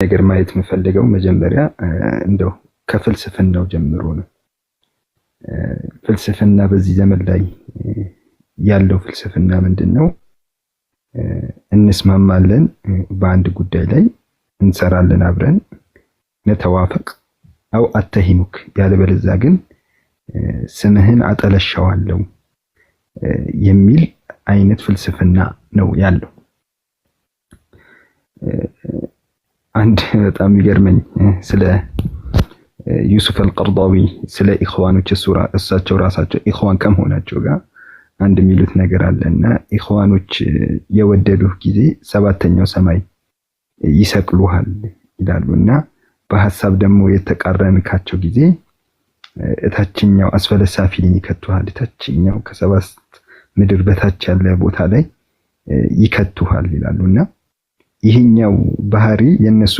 ነገር ማየት የምፈልገው መጀመሪያ እንደው ከፍልስፍናው ጀምሮ ነው። ፍልስፍና በዚህ ዘመን ላይ ያለው ፍልስፍና ምንድነው? እንስማማለን፣ በአንድ ጉዳይ ላይ እንሰራለን፣ አብረን ነተዋፈቅ አው አተሂሙክ፣ ያለበለዚያ ግን ስምህን አጠለሻዋለሁ የሚል አይነት ፍልስፍና ነው ያለው። አንድ በጣም ይገርመኝ ስለ ዩሱፍ አልቀርዳዊ ስለ ኢኽዋኖች እሳቸው ራሳቸው ኢኽዋን ከመሆናቸው ጋር አንድ የሚሉት ነገር አለና ኢኽዋኖች የወደዱህ ጊዜ ሰባተኛው ሰማይ ይሰቅሉሃል ይላሉና በሐሳብ ደግሞ የተቃረንካቸው ጊዜ እታችኛው አስፈለ ሳፊሊን ይከቱሃል፣ እታችኛው ከሰባት ምድር በታች ያለ ቦታ ላይ ይከቱሃል ይላሉና ይሄኛው ባህሪ የነሱ